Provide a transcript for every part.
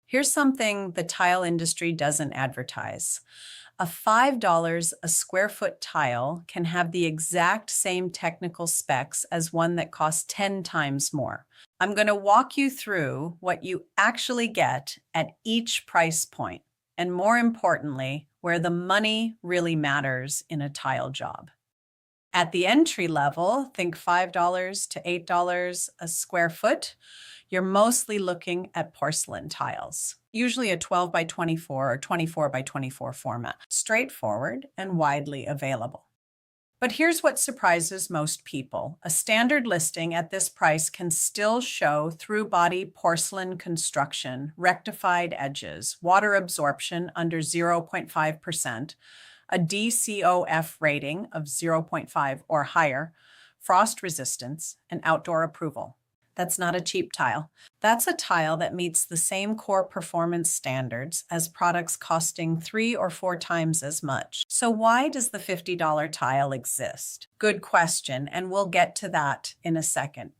Here's something the tile industry doesn't advertise. A $5 a square foot tile can have the exact same technical specs as one that costs 10 times more. I'm going to walk you through what you actually get at each price point, and more importantly, where the money really matters in a tile job. At the entry level, think $5 to $8 a square foot. You're mostly looking at porcelain tiles, usually a 12 by 24 or 24 by 24 format, straightforward and widely available. But here's what surprises most people. A standard listing at this price can still show through-body porcelain construction, rectified edges, water absorption under 0.5%, a DCOF rating of 0.5 or higher, frost resistance, and outdoor approval. That's not a cheap tile. That's a tile that meets the same core performance standards as products costing 3 or 4 times as much. So why does the $50 tile exist? Good question, and we'll get to that in a second.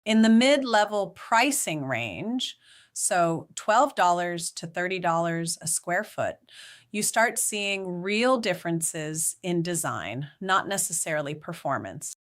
In the mid-level pricing range, so $12 to $30 a square foot, you start seeing real differences in design, not necessarily performance.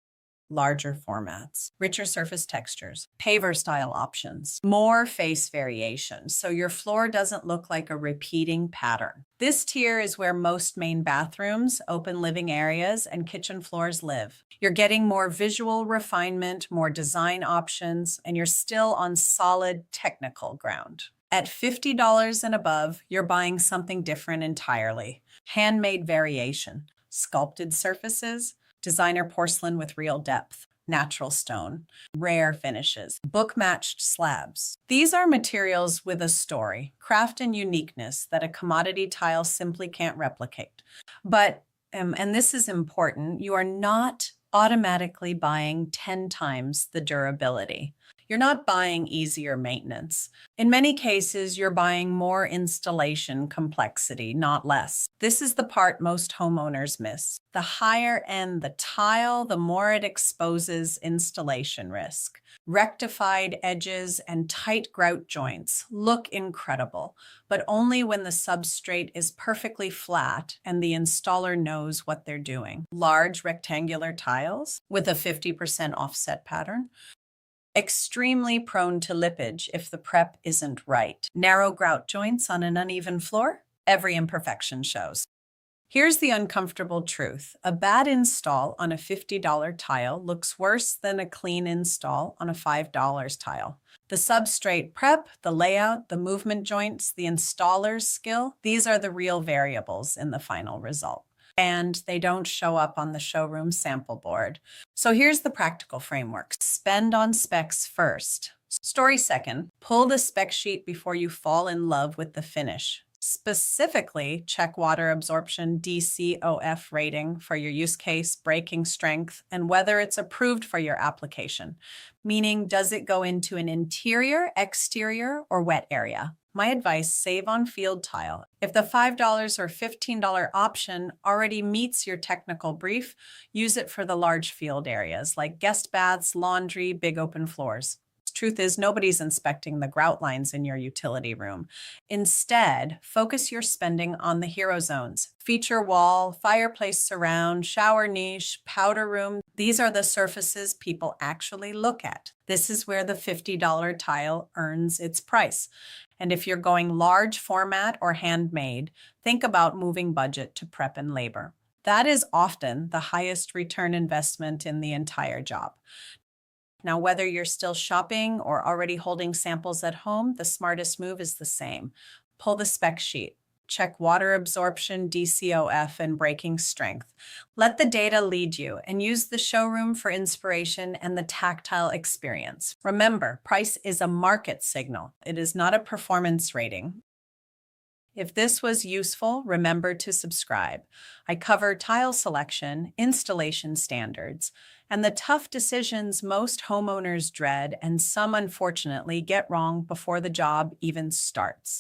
Larger formats, richer surface textures, paver style options, more face variation, so your floor doesn't look like a repeating pattern. This tier is where most main bathrooms, open living areas, and kitchen floors live. You're getting more visual refinement, more design options, and you're still on solid technical ground. At $50 and above, you're buying something different entirely. Handmade variation, sculpted surfaces, designer porcelain with real depth, natural stone, rare finishes, book-matched slabs. These are materials with a story, craft, and uniqueness that a commodity tile simply can't replicate. But, and this is important, you are not automatically buying 10 times the durability. You're not buying easier maintenance. In many cases, you're buying more installation complexity, not less. This is the part most homeowners miss. The higher end the tile, the more it exposes installation risk. Rectified edges and tight grout joints look incredible, but only when the substrate is perfectly flat and the installer knows what they're doing. Large rectangular tiles with a 50% offset pattern, extremely prone to lippage if the prep isn't right. Narrow grout joints on an uneven floor, every imperfection shows. Here's the uncomfortable truth. A bad install on a $50 tile looks worse than a clean install on a $5 tile. The substrate prep, the layout, the movement joints, the installer's skill, these are the real variables in the final result. And they don't show up on the showroom sample board. So here's the practical framework. Spend on specs first. Story second, pull the spec sheet before you fall in love with the finish. Specifically, check water absorption DCOF rating for your use case, breaking strength, and whether it's approved for your application. Meaning, does it go into an interior, exterior, or wet area? My advice, save on field tile. If the $5 or $15 option already meets your technical brief, use it for the large field areas like guest baths, laundry, big open floors. Truth is, nobody's inspecting the grout lines in your utility room. Instead, focus your spending on the hero zones. Feature wall, fireplace surround, shower niche, powder room. These are the surfaces people actually look at. This is where the $50 tile earns its price. And if you're going large format or handmade, think about moving budget to prep and labor. That is often the highest return investment in the entire job. Now, whether you're still shopping or already holding samples at home, the smartest move is the same. Pull the spec sheet. Check water absorption, DCOF, and breaking strength. Let the data lead you and use the showroom for inspiration and the tactile experience. Remember, price is a market signal. It is not a performance rating. If this was useful, remember to subscribe. I cover tile selection, installation standards, and the tough decisions most homeowners dread and some unfortunately get wrong before the job even starts.